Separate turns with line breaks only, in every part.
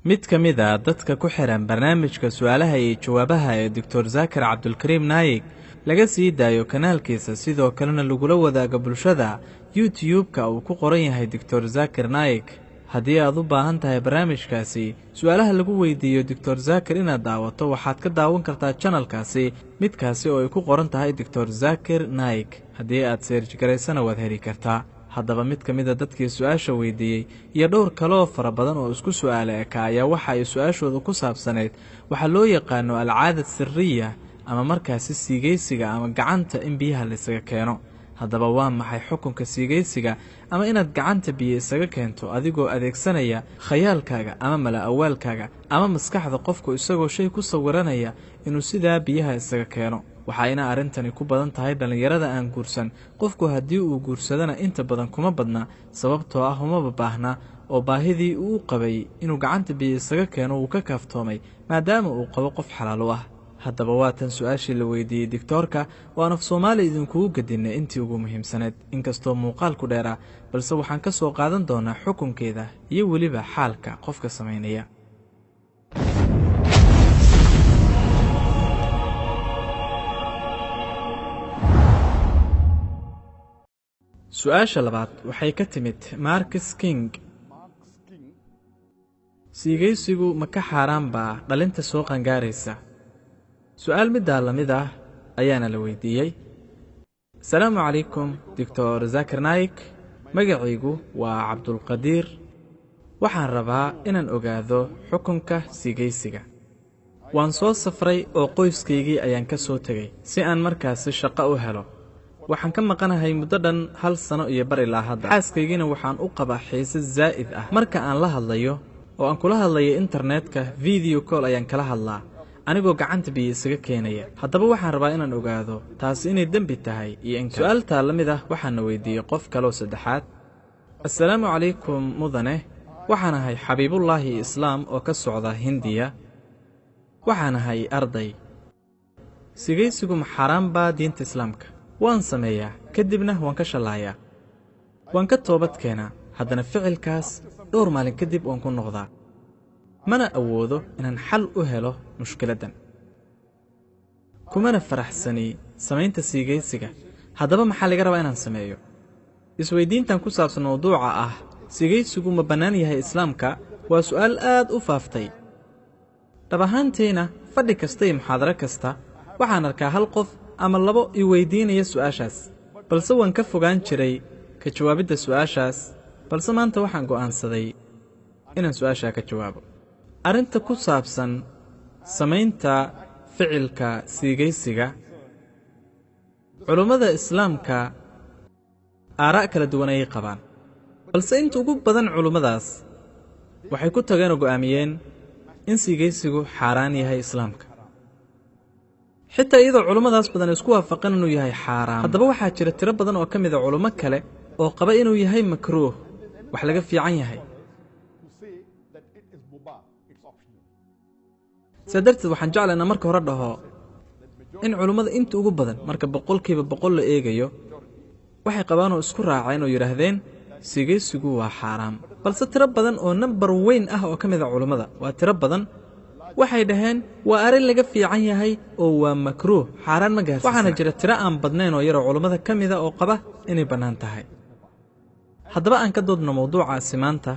mid ka mid ah dadka ku xiran barnaamijka su'aalaha iyo jawaabaha ee Dr. Zakir Abdulkarim Naik laga sii daayo kanaalkiisa sidoo kalena lagula wadaago bulshada YouTube-ka uu ku qoran yahay Dr. Zakir Naik. haddii aad u baahan tahay barnaamijkaasi su'aalaha lagu weydiiyo Dr. Zakir inaad daawato waxaad ka daawan kartaa channelkaasi midkaasi oo ay ku qoran tahay Dr. Zakir Naik. haddii aad search garaysana waad heli kartaa. haddaba mid ka mid a dadkii su'aasha weydiiyey iyo dhowr kaloo fara badan oo isku su'aale eka ayaa waxa ay su'aashooda ku saabsaneyd waxaa loo yaqaano alcaada sirriya ama markaasi siigaysiga ama gacanta in biyaha la isaga keeno. haddaba waa maxay xukunka siigaysiga ama inaad gacanta biyo isaga keento adigoo adeegsanaya khayaalkaaga ama mala-awaalkaaga ama maskaxda qofku isagoo shay ku sawiranaya inuu sidaa biyaha isaga keeno. waxayna arrintani ku badan tahay dhallinyarada aan guursan. qofku haddii uu guursadana inta badan kuma badna sababtoo ah umaba baahna oo baahidii uu qabay inuu gacanta biyo isaga keeno uu ka kaaftoomay maadaama uu qabo qof xalaal u ah. haddaba waa tan su-aashii la weydiiyey digtoorka waan af soomaali idinkugu gedinnay intii ugu muhiimsaneed inkastoo muuqaalku dheeraa balse waxaan ka soo qaadan doonaa xukunkeeda iyo weliba xaalka qofka samaynaya. su-aasha labaad waxay ka timid Marcus King. siigaysigu ma ka xaaraan baa dhalinta soo qangaaraysa? su-aal middaa la mid ah ayaana la weydiiyey. asalaamu calaykum Dr. Zakir Naik. magacaygu waa Cabdulqadiir. waxaan rabaa inaan ogaado xukunka siigaysiga. waan soo safray oo qoyskaygii ayaan ka soo tegay si aan markaasi shaqo u helo. waxaan ka maqanahay muddo dhan 1 sano iyo bar ilaa hadda. xaaskaygina waxaan u qabaa xiise zaa'id ah marka aan la hadlayo oo aan kula hadlayo internetka video call ayaan kala hadlaa anigoo gacanta biyo isaga keenaya. haddaba waxaan rabaa inaan ogaado taasi inay dembi tahay iyo in su-aaltaa la mid ah waxaana weydiiyey qof kaloo saddexaad. assalaamu calaykum mudane. waxaan ahay xabiibullaahi islaam oo ka socda hindiya. waxaan ahay arday. sigaysigu ma xaaraan baa diinta islaamka? waan sameeyaa kadibna waan ka shallaayaa. waan ka toobad keenaa haddana ficilkaas dhowr maalin kadib waan ku noqdaa. mana awoodo inaan xal u helo mushkiladdan. kumana faraxsani samaynta siigaysiga. haddaba maxaa laga rabaa inaan sameeyo? isweydiintan ku saabsan mawduuca ah siigaysigu ma bannaan yahay islaamka waa su'aal aad u faaftay. dhab ahaantiina fadhi kasta iyo muxaadaro kasta waxaan arkaa hal qof ama labo i weydiinaya su'aashaas balse waan ka fogaan jiray ka jawaabidda su'aashaas balse maanta waxaan go'aansaday inaan su'aashaa ka jawaabo. arrinta ku saabsan samaynta ficilka siigaysiga culummada islaamka aaraa' kala duwan ayay qabaan balse inta ugu badan culummadaas waxay ku tageen oo go'aamiyeen in siigaysigu xaaraan yahay islaamka xitaa iyadoo culummadaas badan isku waafaqan inuu yahay xaaraan. haddaba waxaa jira tiro badan oo ka mid a culummo kale oo qaba inuu yahay makruuh wax laga fiican yahay. saa darteed waxaan jeclaynaa marka hore dhaho in culummada inta ugu badan marka 100% la eegayo waxay qabaan oo isku raaceen oo yidhaahdeen siigaysigu waa xaaraam. balse tiro badan oo nambar weyn ah oo ka mid a culummada waa tiro badan waxay dhaheen waa arrin laga fiican yahay oo waa makruuh xaaraan ma gaarsiisna. waxaana jira tiro aan badnayn oo yaroo culummada ka mida oo qaba inay bannaan tahay. haddaba aan ka doodno mawduucaasi maanta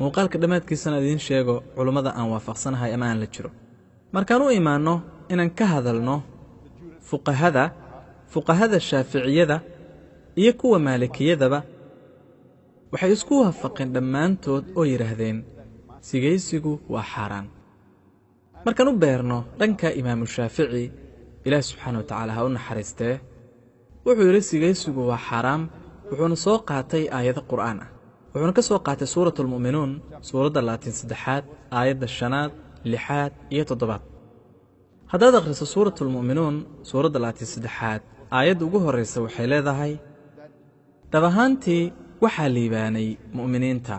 muuqaalka dhammaadkiisana idiin sheego culummada aan waafaqsanahay ama aan la jiro. markaan u imaanno inaan ka hadalno fuqahada shaaficiyada iyo kuwa maalikiyadaba waxay isku waafaqeen dhammaantood oo yidhaahdeen sigaysigu waa xaaraan. markaan u beerno dhanka imaamu shaafici ilaah subxaana wa tacaala ha u naxariistee wuxuu yidhi sigaysigu waa xaaraam wuxuuna soo qaatay aayado qur'aan ah. wuxuuna ka soo qaatay suuratulmu'minuun suuradda 23aad aayadda 5aad 6aad iyo 7aad. haddaad akhriso suuratulmu'minuun suuradda 23aad aayadda ugu horraysa waxay leedahay dhab ahaantii waxaa liibaanay mu'miniinta.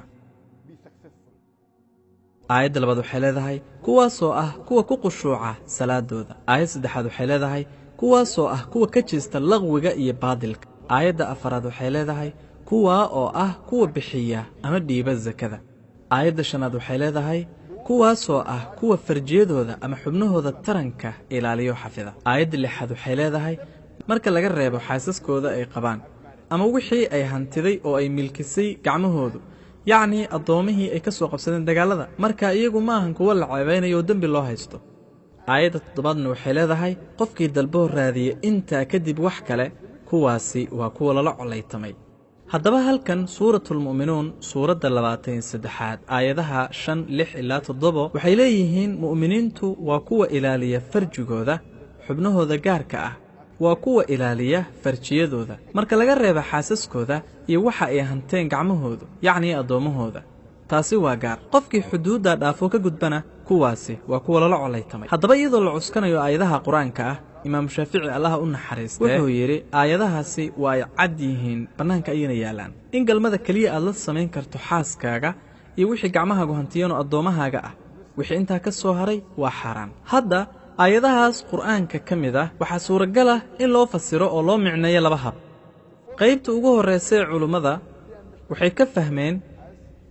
aayadda labaad waxay leedahay kuwaasoo ah kuwa ku qushuuca salaadooda. aayadda saddexaad waxay leedahay kuwaasoo ah kuwa ka jeesta laqwiga iyo baadilka. aayadda afaraad waxay leedahay kuwaa oo ah kuwa bixiya ama dhiiba sakada. aayadda 5aad waxay leedahay kuwaasoo ah kuwa farjiyadooda ama xubnahooda taranka ilaaliyo xafida. aayadda 6 waxay leedahay marka laga reebo xaasaskooda ay qabaan ama wixii ay hantiday oo ay milkisay gacmahoodu, yacni addoomihii ay ka soo qabsadeen dagaalada, marka iyagu ma ahan kuwa la ceebeynayo oo dembi loo haysto. aayadda 7 waxay leedahay qofkii dalboo raadiya intaa kadib wax kale, kuwaasi waa kuwa lala colaytamay. haddaba halkan suuratulmu'minuun suuradda 23 aayadaha 5, 6 ilaa 7 waxay leeyihiin mu'miniintu waa kuwa ilaaliya farjigooda, xubnahooda gaarka ah, waa kuwa ilaaliya farjiyadooda marka laga reebo xaasaskooda iyo waxa ay hanteen gacmahoodu, yacni addoommahooda. taasi waa gaar. qofkii xuduudda dhaafo ka gudbana, kuwaasi waa kuwa lala colaytamay. haddaba iyadoo la cuskanayo aayadaha qur-aanka ah, imaam shaafici allaha u naxariistee wuxuu yidhi aayadahaasi waa ay cad yihiin, bannaanka ayayna yaalaan. in galmada keliya aad la samayn karto xaaskaaga iyo wixii gacmahaagu hantiyeenoo addoommahaaga ah, wixii intaa ka soo haray waa xaaraan. hadda aayadahaas qur'aanka ka mid ah waxaa suuragal ah in loo fasiro oo loo micneeyo 2 hab. qaybta ugu horraysay culummada waxay ka fahmeen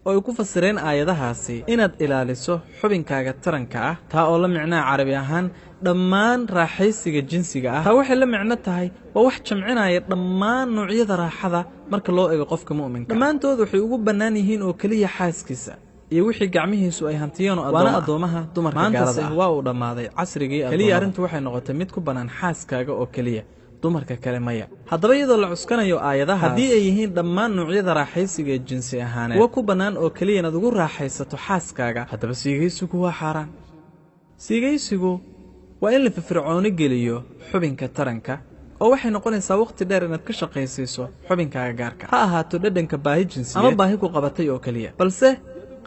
oo ay ku fasireen aayadahaasi inaad ilaaliso xubinkaaga taranka ah, taa oo la micnaa carabi ahaan dhammaan raaxaysiga jinsiga ah. taa waxay la micno tahay waa wax jamcinaya dhammaan noocyada raaxada marka loo eego qofka mu'minka. dhammaantood waxay ugu bannaan yihiin oo keliya xaaskiisa iyo wixii gacmihiisu ay hantiyeenoo waana addoomaha dumarka gaalada ah. waa uu dhammaaday casrigii keliya arrintu waxay noqotay mid ku bannaan xaaskaaga oo keliya, dumarka kale maya. haddaba iyadoo la cuskanayo aayadaha, haddii ay yihiin dhammaan noocyada raaxaysiga ee jinsi ahaaneed kuwa ku bannaan oo keliya inaad ugu raaxaysato xaaskaaga, haddaba siigaysigu waa xaaraan. siigaysigu waa in la firfircooni geliyo xubinka taranka, oo waxay noqonaysaa wakhti dheer inaad ka shaqaysiiso xubinkaaga gaarka, ha ahaato dhadhanka baahi jinsiyeed ama baahi ku qabatay oo keliya. balse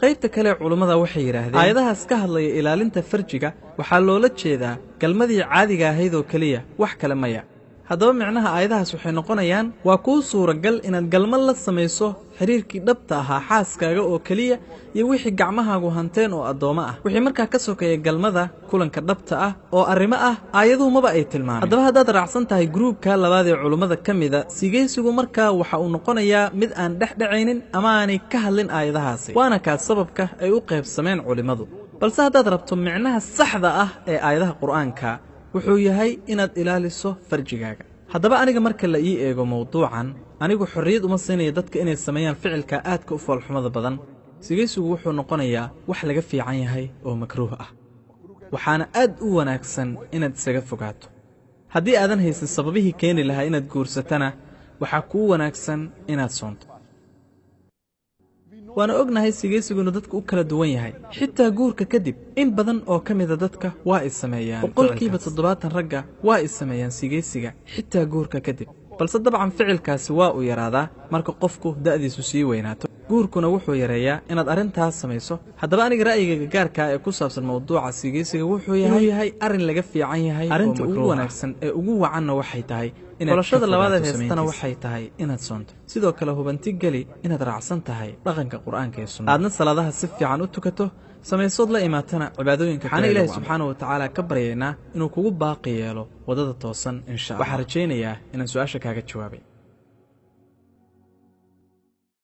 qaybta kale culummada waxay yidhaahdeen aayadahaas ka hadlaya ilaalinta farjiga waxaa loola jeedaa galmadii caadiga ahayd oo keliya, wax kale maya. haddaba micnaha aayadahaas waxay noqonayaan waa kuu suuragal inaad galmad la samayso xiriirkii dhabta ahaa xaaskaaga oo keliya iyo wixii gacmahaagu hanteen oo addoommo ah. wixii markaa ka sokeeya galmada kulanka dhabta ah oo arrimo ah aayaduhu maba ay tilmaameen. haddaba haddaad raacsan tahay gruubka labaad ee culummada ka mida, siigaysigu markaa waxa uu noqonayaa mid aan dhexdhacaynin ama aanay ka hadlin aayadahaasi, waana kaas sababka ay u qaybsameen culimmadu. balse haddaad rabto micnaha saxda ah ee aayadaha qur'aanka, wuxuu yahay inaad ilaaliso farjigaaga. haddaba aniga marka la ii eego mawduucan, anigu xorriyad uma siinaya dadka inay sameeyaan ficilka aadka u foolxumada badan. sigaysigu wuxuu noqonayaa wax laga fiican yahay oo makruuh ah, waxaana aad u wanaagsan inaad isaga fogaato. haddii aadan haysan sababihii keeni lahaa inaad guursatana, waxaa kuu wanaagsan inaad soonto. waana ognahay sigaysiguna dadku u kala duwan yahay. xitaa guurka kadib in badan oo ka mida dadka waa ay sameeyaan. 70% ragga waa ay sameeyaan sigaysiga xitaa guurka kadib. balse dabcan ficilkaasi waa uu yaraadaa marka qofku da'diisu sii weynaato. guurkuna wuxuu yareeyaa inaad arrintaas samayso. haddaba aniga ra'yigayga gaarka ee ku saabsan mawduuca sigaysiga wuxuu yahay arrin laga fiican yahay. arrinta ugu wanaagsan ee ugu wacanna waxay tahay xulashada labaad ee heestana waxay tahay inaad soonto. sidoo kale hubanti geli inaad raacsan tahay dhaqanka qur'aanka ee sunnada, aadna salaadaha si fiican u tukato, samaysood la imaatana cibaadooyinka kale. waxaan ilaahay subxaanahu wa tacaala ka baryaynaa inuu kugu baaqi yeelo waddada toosan insha Allah. waxaan rajaynayaa inaan su'aasha kaaga jawaabay.